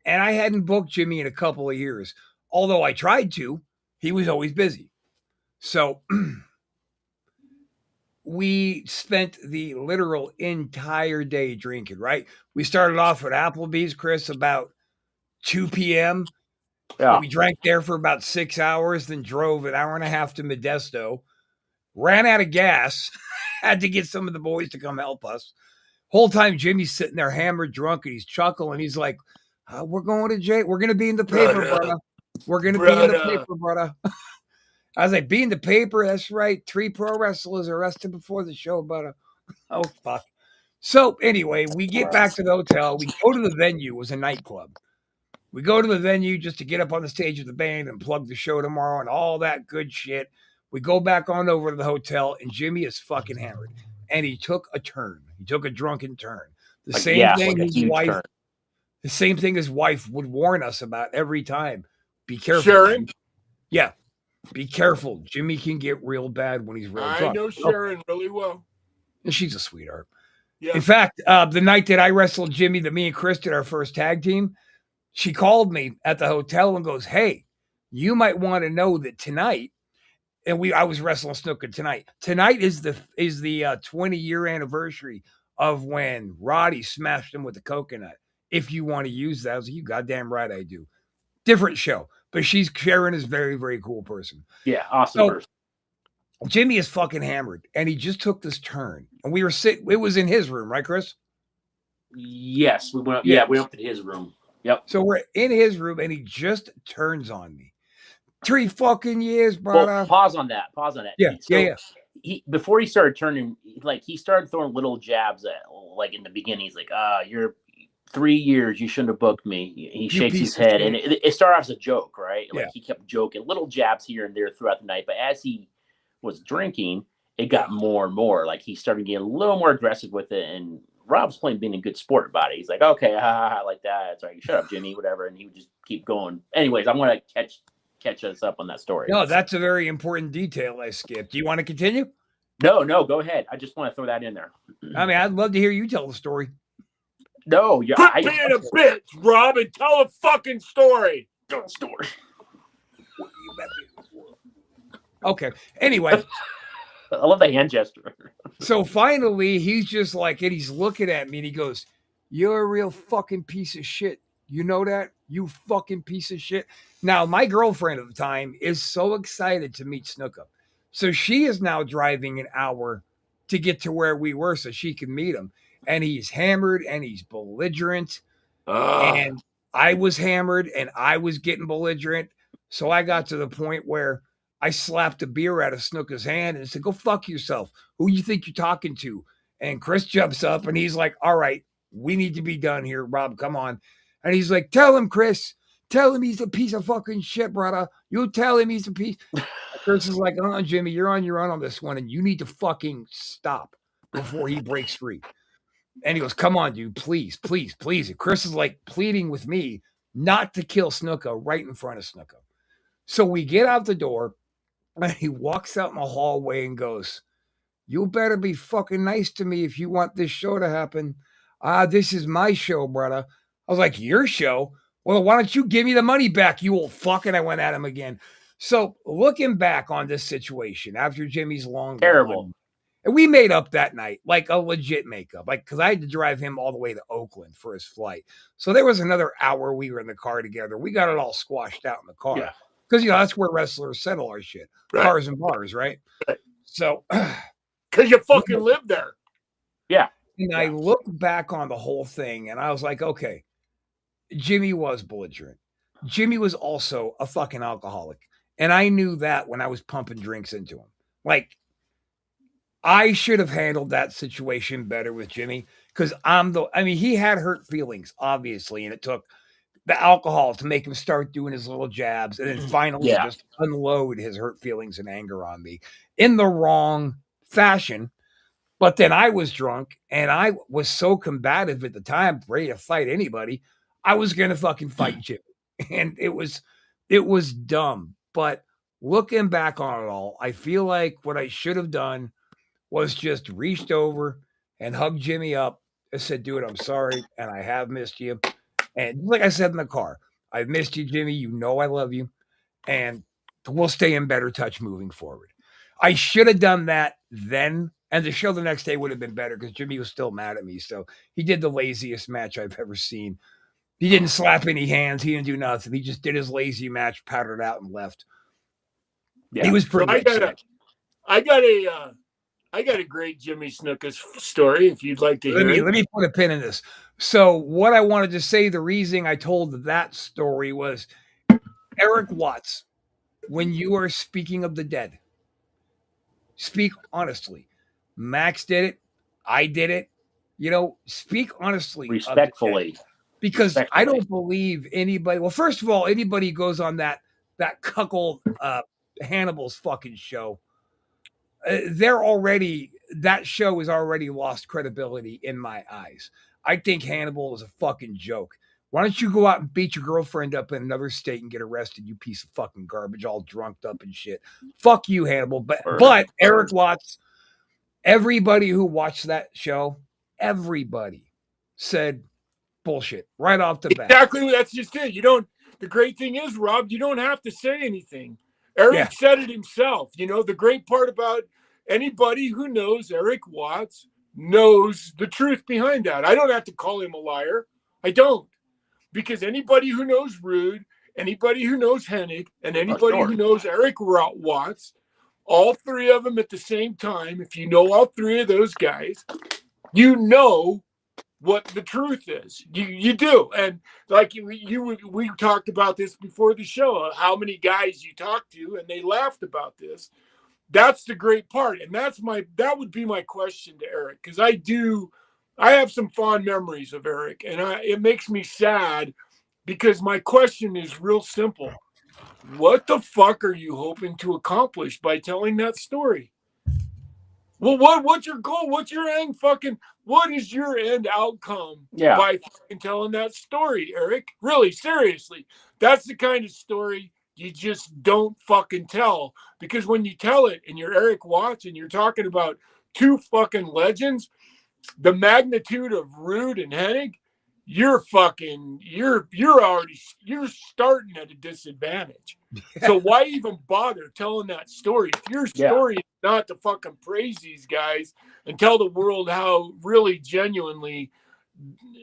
And I hadn't booked Jimmy in a couple of years. Although I tried to, he was always busy. So we spent the literal entire day drinking, right? We started off at Applebee's, Chris, about 2 p.m. Yeah. We drank there for about 6 hours, then drove an hour and a half to Modesto, ran out of gas, had to get some of the boys to come help us. Whole time Jimmy's sitting there hammered drunk and he's chuckling. He's like, we're going to jail. We're going to be in the paper, brother. We're going to be in the paper, brother. I was like, be in the paper? That's right. 3 pro wrestlers arrested before the show, brother. Oh, fuck. So anyway, we get back to the hotel. We go to the venue. It was a nightclub. We go to the venue just to get up on the stage with the band and plug the show tomorrow and all that good shit. We go back on over to the hotel, and Jimmy is fucking hammered. And he took a turn. He took a drunken turn. The same thing his wife, the same thing his wife would warn us about every time. Be careful. Sharon? Yeah. Be careful. Jimmy can get real bad when he's real drunk. I know Sharon really well. And she's a sweetheart. Yeah. In fact, the night that I wrestled Jimmy, that me and Chris did our first tag team, she called me at the hotel and goes, hey, you might want to know that tonight, and I was wrestling snooker tonight. Tonight is the 20-year anniversary of when Roddy smashed him with the coconut. If you want to use that, I was like, you goddamn right I do. Different show. But Sharon is a very, very cool person. Yeah, awesome person. Jimmy is fucking hammered, and he just took this turn. And we were sitting, it was in his room, right, Chris? Yes, we went up. Yeah, we went up to his room. Yep. So we're in his room, and he just turns on me. 3 fucking years, brother. Well, pause on that. Yeah, so before he started turning, like he started throwing little jabs at, like in the beginning, he's like, you're 3 years, you shouldn't have booked me. He shakes his head, and it started off as a joke, right? Like he kept joking, little jabs here and there throughout the night. But as he was drinking, it got more and more. Like he started getting a little more aggressive with it, and Rob's being a good sport about it. He's like, okay, like that. It's all right. Shut up, Jimmy, whatever. And he would just keep going. Anyways, I'm going to catch us up on that story. No, that's a very important detail I skipped. Do you want to continue? No, go ahead. I just want to throw that in there. I mean, I'd love to hear you tell the story. No, Quit being a bitch, Rob, and tell a fucking story. Tell a story. Okay. Anyway. I love the hand gesture. So finally, he's just like, and he's looking at me and he goes, you're a real fucking piece of shit. You know that? You fucking piece of shit. Now, my girlfriend at the time is so excited to meet Snuka. So she is now driving an hour to get to where we were so she can meet him. And he's hammered and he's belligerent. And I was hammered and I was getting belligerent. So I got to the point where I slapped a beer out of Snuka's hand and said, go fuck yourself. Who you think you're talking to? And Chris jumps up and he's like, all right, we need to be done here, Rob. Come on. And he's like, tell him, Chris. Tell him he's a piece of fucking shit, brother. You tell him he's a piece. Chris is like, Jimmy, you're on your own on this one, and you need to fucking stop before he breaks free. And he goes, come on, dude, please, please, please. And Chris is like pleading with me not to kill Snuka right in front of Snuka. So we get out the door, and he walks out in the hallway and goes, you better be fucking nice to me if you want this show to happen. This is my show, brother. I was like, your show? Well, why don't you give me the money back, you old fuck? And I went at him again. So looking back on this situation after Jimmy's long terrible. And we made up that night, like a legit makeup, like because I had to drive him all the way to Oakland for his flight. So there was another hour we were in the car together. We got it all squashed out in the car. Yeah. Because, that's where wrestlers settle our shit. Right. Cars and bars, right? So. Because you fucking live there. Yeah. And I look back on the whole thing and I was like, okay, Jimmy was belligerent. Jimmy was also a fucking alcoholic. And I knew that when I was pumping drinks into him. Like, I should have handled that situation better with Jimmy because he had hurt feelings, obviously, and it took the alcohol to make him start doing his little jabs and then finally just unload his hurt feelings and anger on me in the wrong fashion. But then I was drunk and I was so combative at the time, ready to fight anybody. I was going to fucking fight Jimmy. And it was dumb. But looking back on it all, I feel like what I should have done was just reached over and hugged Jimmy up and said, dude, I'm sorry. And I have missed you. And like I said in the car, I've missed you, Jimmy. You know I love you. And we'll stay in better touch moving forward. I should have done that then. And the show the next day would have been better because Jimmy was still mad at me. So he did the laziest match I've ever seen. He didn't slap any hands. He didn't do nothing. He just did his lazy match, powdered out, and left. Yeah. He was pretty upset. I got a great Jimmy Snuka story if you'd like to hear it. Let me put a pin in this. So what I wanted to say, the reason I told that story was Eric Watts, when you are speaking of the dead, speak honestly. Max did it. I did it. Speak honestly. Respectfully. Because I don't believe anybody. Well, first of all, anybody who goes on that cuckold Hannibal's fucking show, that show has already lost credibility in my eyes. I think Hannibal is a fucking joke. Why don't you go out and beat your girlfriend up in another state and get arrested, you piece of fucking garbage, all drunked up and shit. Fuck you, Hannibal. But Eric Watts, everybody who watched that show, everybody said bullshit right off the bat. Exactly. That's just it. The great thing is, Rob, you don't have to say anything. Eric said it himself. The great part about anybody who knows Eric Watts knows the truth behind that. I don't have to call him a liar. I don't. Because anybody who knows Rude, anybody who knows Hennig, and anybody who knows Eric Watts, all three of them at the same time, if you know all three of those guys, you know what the truth is. You do. And like we talked about this before the show, how many guys you talked to, and they laughed about this. That's the great part. And that would be my question to Eric, because I have some fond memories of Eric, and it makes me sad because my question is real simple. What the fuck are you hoping to accomplish by telling that story? Well, what's your goal? What's your end what is your end outcome by fucking telling that story, Eric? Really, seriously. That's the kind of story you just don't fucking tell. Because when you tell it and you're Eric Watts and you're talking about two fucking legends, the magnitude of Rude and Hennig, you're starting at a disadvantage. So why even bother telling that story? If your story is not to fucking praise these guys and tell the world how really genuinely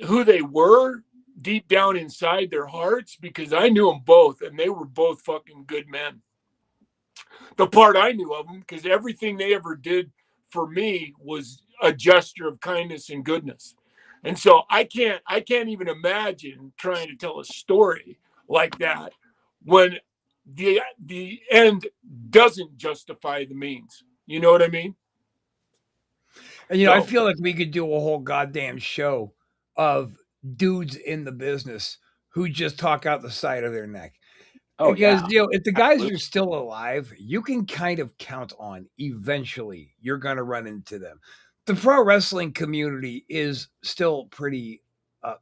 who they were deep down inside their hearts, because I knew them both and they were both fucking good men. The part I knew of them, because everything they ever did for me was a gesture of kindness and goodness. And so I can't even imagine trying to tell a story like that when the end doesn't justify the means. You know what I mean? And I feel like we could do a whole goddamn show of dudes in the business who just talk out the side of their neck. Because if the guys are still alive, you can kind of count on eventually you're going to run into them. The pro wrestling community is still pretty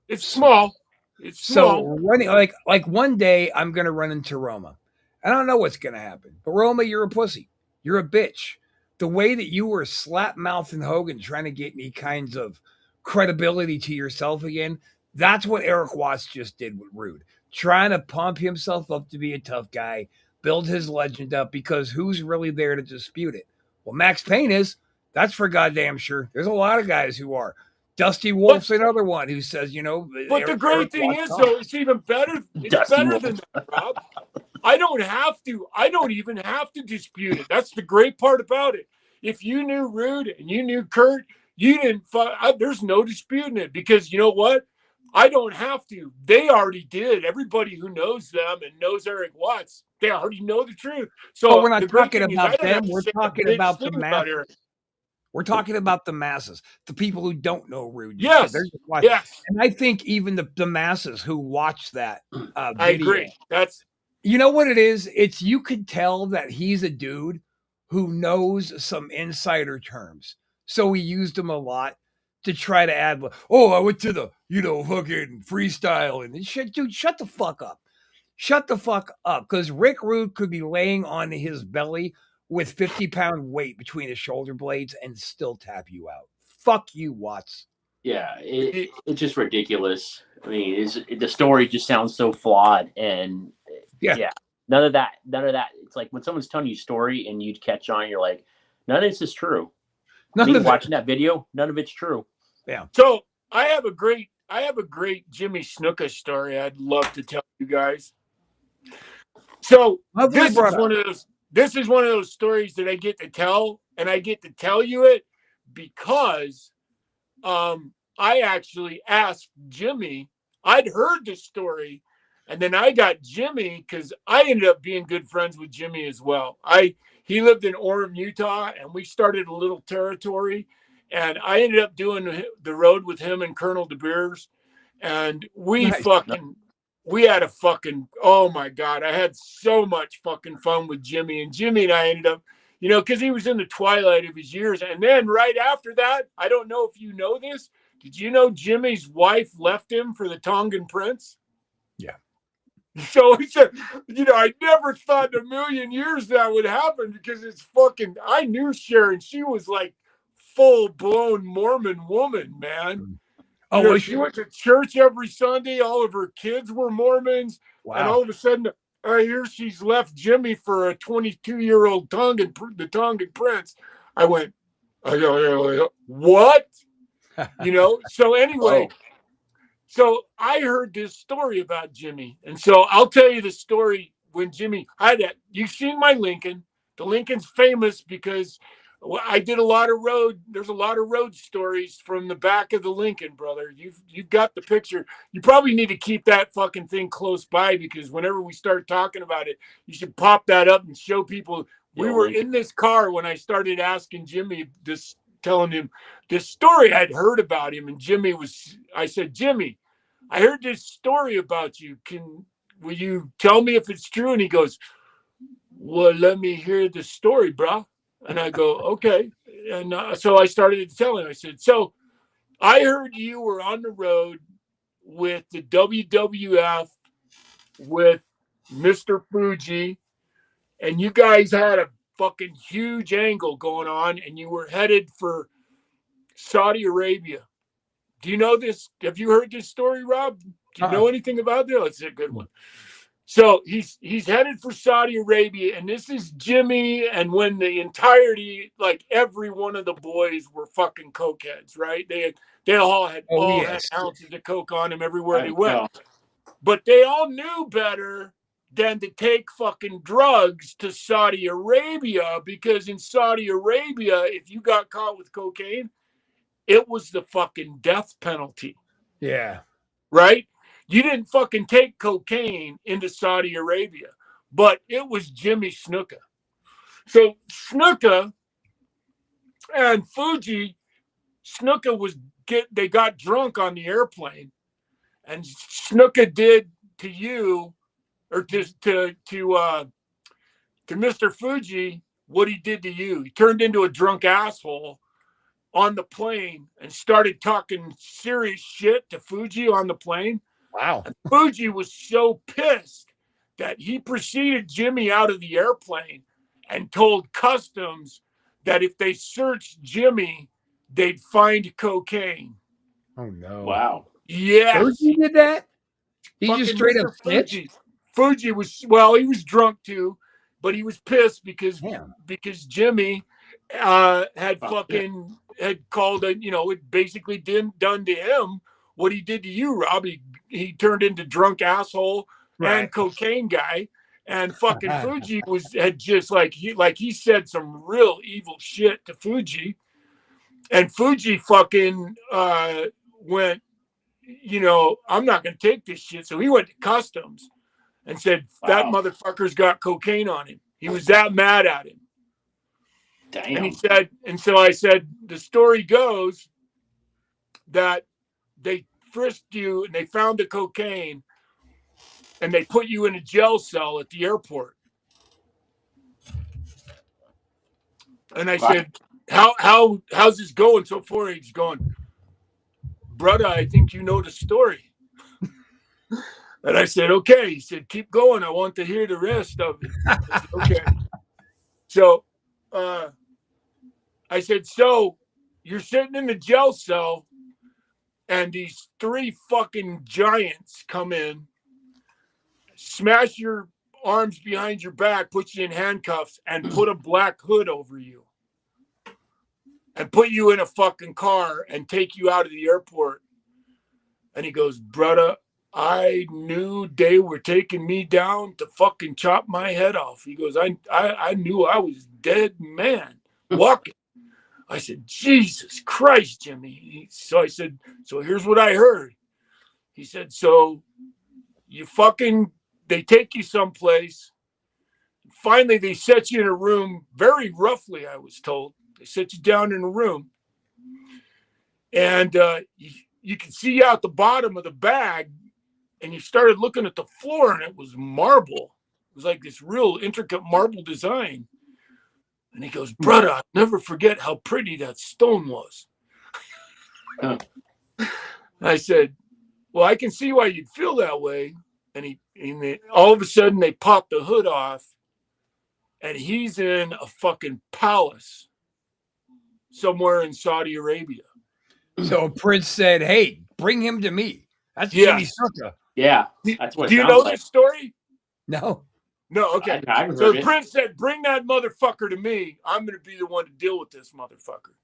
it's small. It's small. So running like one day I'm going to run into Roma. I don't know what's going to happen. But Roma, you're a pussy. You're a bitch. The way that you were slap mouthing Hogan trying to get any kinds of credibility to yourself again, that's what Eric Watts just did with Rude. Trying to pump himself up to be a tough guy, build his legend up, because who's really there to dispute it? Well, Max Payne is. That's for goddamn sure. There's a lot of guys who are. Dusty Wolf's another one who says, But the great thing is, though, it's even better. It's better than that, Rob. I don't even have to dispute it. That's the great part about it. If you knew Rude and you knew Kurt, you didn't. There's no disputing it, because you know what? I don't have to. They already did. Everybody who knows them and knows Eric Watts, they already know the truth. So we're not talking about them. We're talking about the masses. We're talking about the masses, the people who don't know Rude. Yes. And I think even the masses who watch that video. I agree. You know what it is? It's you could tell that he's a dude who knows some insider terms. So he used them a lot to try to add, I went to the, fucking freestyle and shit. Dude, shut the fuck up. Shut the fuck up. Because Rick Rude could be laying on his belly with 50-pound weight between his shoulder blades and still tap you out. Fuck you, Watts. Yeah, it's just ridiculous. I mean, the story just sounds so flawed, and yeah, none of that. It's like when someone's telling you a story and you'd catch on, you're like, none of this is true. Watching that video, none of it's true. Yeah. So I have a great Jimmy Snuka story I'd love to tell you guys. So this is one of those stories that I get to tell, and I get to tell you it because I actually asked Jimmy. I'd heard the story, and then I got Jimmy because I ended up being good friends with Jimmy as well. He lived in Orem, Utah, and we started a little territory, and I ended up doing the road with him and Colonel De Beers, and we had a fucking, oh my God, I had so much fucking fun with Jimmy, and Jimmy and I ended up, because he was in the twilight of his years. And then right after that, I don't know if you know this, did you know Jimmy's wife left him for the Tongan prince? Yeah. So he said, I never thought in a million years that would happen because I knew Sharon. She was like full-blown Mormon woman, man. Oh, she went to church every Sunday. All of her kids were Mormons. Wow. And all of a sudden, I hear she's left Jimmy for a 22-year-old the Tongan prince. I went, what? So anyway, so I heard this story about Jimmy. And so I'll tell you the story when Jimmy, you've seen my Lincoln. The Lincoln's famous because I did a lot of road. There's a lot of road stories from the back of the Lincoln, brother. You've got the picture. You probably need to keep that fucking thing close by because whenever we start talking about it, you should pop that up and show people. We were in this car when I started asking Jimmy telling him this story I'd heard about him, and I said, Jimmy, I heard this story about you. Will you tell me if it's true? And he goes, well, let me hear the story, bro. And I go, okay. And so I started to tell him. I said, so I heard you were on the road with the WWF with Mr. Fuji, and you guys had a fucking huge angle going on, and you were headed for Saudi Arabia. Do you know this? Have you heard this story, Rob? Do you know anything about this? It's a good one. So he's headed for Saudi Arabia, and this is Jimmy. And when the entirety, like every one of the boys were fucking cokeheads, right? They all had had ounces of coke on them everywhere they went. But they all knew better than to take fucking drugs to Saudi Arabia, because in Saudi Arabia, if you got caught with cocaine, it was the fucking death penalty. Yeah. Right? You didn't fucking take cocaine into Saudi Arabia, but it was Jimmy Snuka. So Snuka and Fuji, they got drunk on the airplane, and Snuka did to you, or to Mr. Fuji, what he did to you. He turned into a drunk asshole on the plane and started talking serious shit to Fuji on the plane. Wow. And Fuji was so pissed that he preceded Jimmy out of the airplane and told customs that if they searched Jimmy, they'd find cocaine. Oh, no. Wow. Yes. Fuji did that? He just straight up Fuji was, well, he was drunk too, but he was pissed because Jimmy had called it, it basically done to him what he did to you, Rob. He turned into drunk asshole and cocaine guy, and fucking Fuji had just he said some real evil shit to Fuji, and Fuji fucking went, I'm not gonna take this shit. So he went to customs and said, that motherfucker's got cocaine on him. He was that mad at him. Damn. And he said, and so I said, the story goes that they frisked you and they found the cocaine and they put you in a jail cell at the airport. And I said, how's this going so far? He's going, brother, I think you know the story. And I said, okay. He said, keep going. I want to hear the rest of it. I said, okay. So I said, so you're sitting in the jail cell and these 3 fucking giants come in, smash your arms behind your back, put you in handcuffs, and put a black hood over you. And put you in a fucking car and take you out of the airport. And he goes, brother, I knew they were taking me down to fucking chop my head off. He goes, I knew I was dead man walking. I said, Jesus Christ, Jimmy. So I said, so here's what I heard. He said, so they take you someplace. Finally, they set you in a room, very roughly, I was told. They set you down in a room. And you can see out the bottom of the bag, and you started looking at the floor, and it was marble. It was like this real intricate marble design. And he goes, brother, I'll never forget how pretty that stone was. I said, well, I can see why you'd feel that way. And all of a sudden, they pop the hood off, and he's in a fucking palace somewhere in Saudi Arabia. So Prince said, hey, bring him to me. That's Jimmy Snuka. Yeah. That's what Do you know this story? No. No, okay. So the Prince said, bring that motherfucker to me. I'm going to be the one to deal with this motherfucker.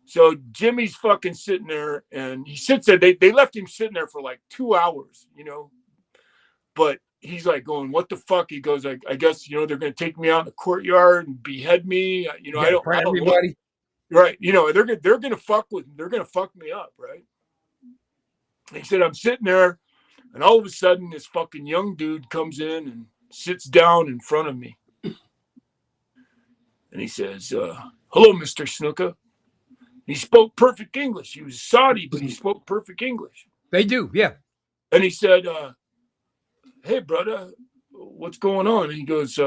So Jimmy's fucking sitting there, and he sits there. They left him sitting there for like 2 hours, But he's like going, what the fuck? He goes, I guess, they're going to take me out in the courtyard and behead me. I don't everybody. Right. They're going to fuck me up. Right. He said, I'm sitting there, and all of a sudden this fucking young dude comes in and sits down in front of me. And he says, hello, Mr. Snuka. He spoke perfect English. He was Saudi, but he spoke perfect English. They do. Yeah. And he said, hey, brother, what's going on? And he goes,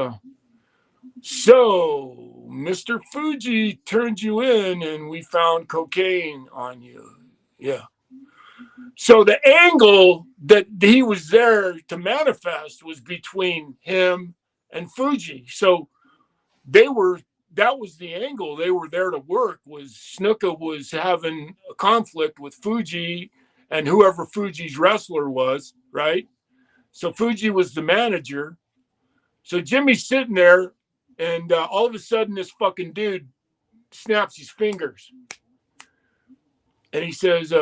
so Mr. Fuji turned you in and we found cocaine on you. Yeah. So the angle that he was there to manifest was between him and Fuji. So that was the angle they were there to work, was Snuka was having a conflict with Fuji and whoever Fuji's wrestler was, right? So Fuji was the manager. So Jimmy's sitting there, and all of a sudden this fucking dude snaps his fingers. And he says,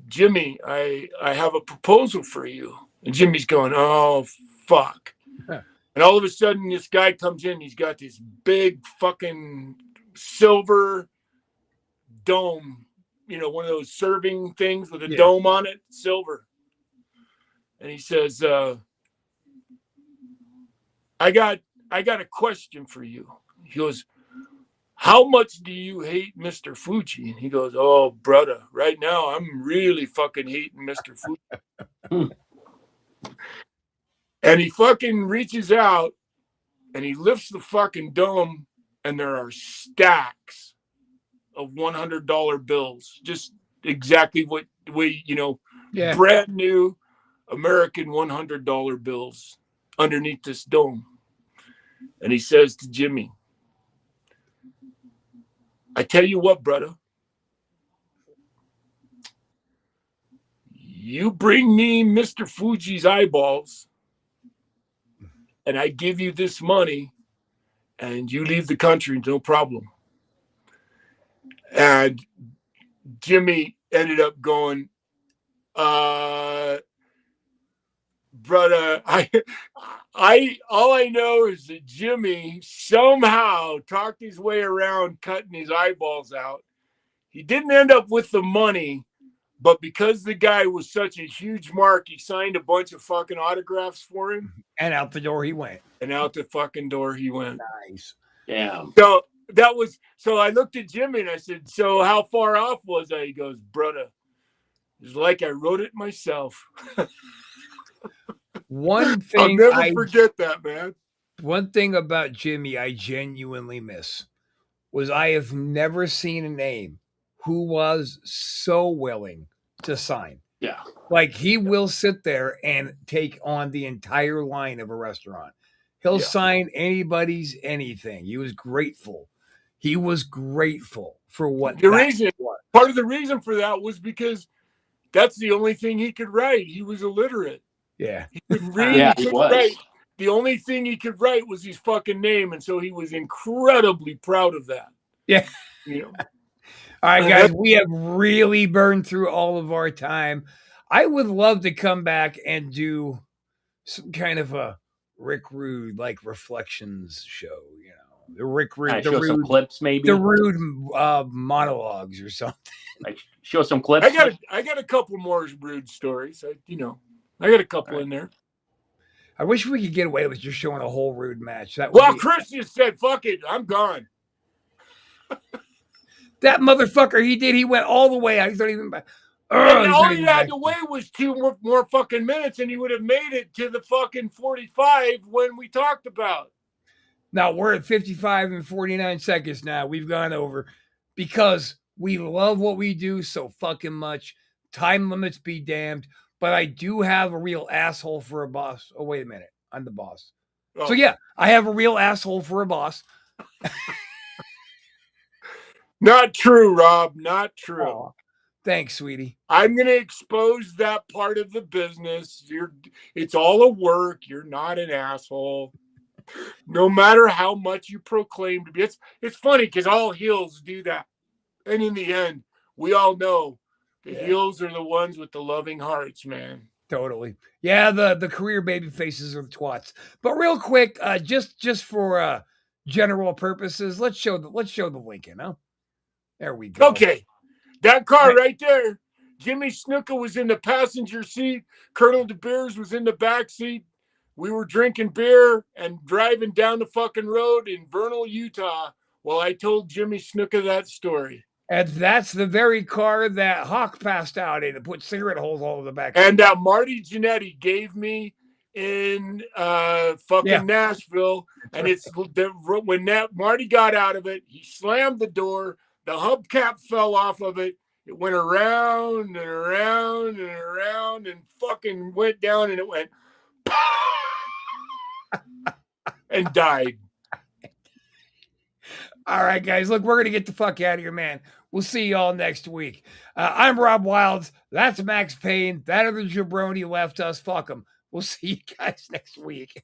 Jimmy, I have a proposal for you. And Jimmy's going, oh, fuck. And all of a sudden this guy comes in. He's got this big fucking silver dome, one of those serving things with a dome on it, silver. And he says, I got a question for you. He goes, how much do you hate Mr. Fuji? And he goes, oh, brother, right now I'm really fucking hating Mr. Fuji. And he fucking reaches out and he lifts the fucking dome, and there are stacks of $100 bills. Just exactly what we, brand new American $100 bills underneath this dome. And he says to Jimmy, I tell you what, brother, you bring me Mr. Fuji's eyeballs, and I give you this money, and you leave the country, no problem. And Jimmy ended up going, brother, all I know is that Jimmy somehow talked his way around cutting his eyeballs out. He didn't end up with the money, but because the guy was such a huge mark, he signed a bunch of fucking autographs for him. And out the door he went. And out the fucking door he went. Nice. Damn. So I looked at Jimmy and I said, so how far off was I? He goes, brother, it's like I wrote it myself. One thing I'll never forget that, man. One thing about Jimmy I genuinely miss was I have never seen a name who was so willing to sign. Yeah. Like he will sit there and take on the entire line of a restaurant. He'll sign anybody's anything. He was grateful. He was grateful for what part of the reason for that was because That's the only thing he could write. He was illiterate. Yeah. He couldn't read. Yeah, he he couldn't was. write. The only thing he could write was his fucking name, and so he was incredibly proud of that. Yeah. You know. All right, guys, we have really burned through all of our time. I would love to come back and do some kind of a Rick Rude like reflections show. You know, the Rick Rude, the show Rude some clips, maybe the Rude monologues or something. Like show some clips. I got a couple more Rude stories. I got a couple in there. I wish we could get away with just showing a whole Rude match. That Well, Chris just said, "Fuck it, I'm gone." That motherfucker, he did. He went all the way out. He's not even. All he had to wait was 2 more fucking minutes, and he would have made it to the fucking 45 when we talked about. Now we're at 55 and 49 seconds now. We've gone over because we love what we do so fucking much. Time limits be damned. But I do have a real asshole for a boss. Oh, wait a minute. I'm the boss. Oh. So, yeah, I have a real asshole for a boss. Not true, Rob. Not true. Oh, thanks, sweetie. I'm going to expose that part of the business. It's all a work. You're not an asshole. No matter how much you proclaim to be. It's funny because all heels do that. And in the end, we all know the heels are the ones with the loving hearts, man. Totally. Yeah, the career baby faces are the twats. But real quick, just for general purposes, let's show the Lincoln, huh? There we go. Okay. That car right there. Jimmy Snuka was in the passenger seat. Colonel De Beers was in the back seat. We were drinking beer and driving down the fucking road in Vernal, Utah, while I told Jimmy Snuka that story. And that's the very car that Hawk passed out in and put cigarette holes all over the back. And that Marty Jannetty gave me in Nashville. And it's when Marty got out of it, he slammed the door. The hubcap fell off of it. It went around and around and around and fucking went down, and it went and died. All right, guys. Look, we're going to get the fuck out of here, man. We'll see y'all next week. I'm Rob Wilds. That's Max Payne. That other jabroni left us. Fuck him. We'll see you guys next week.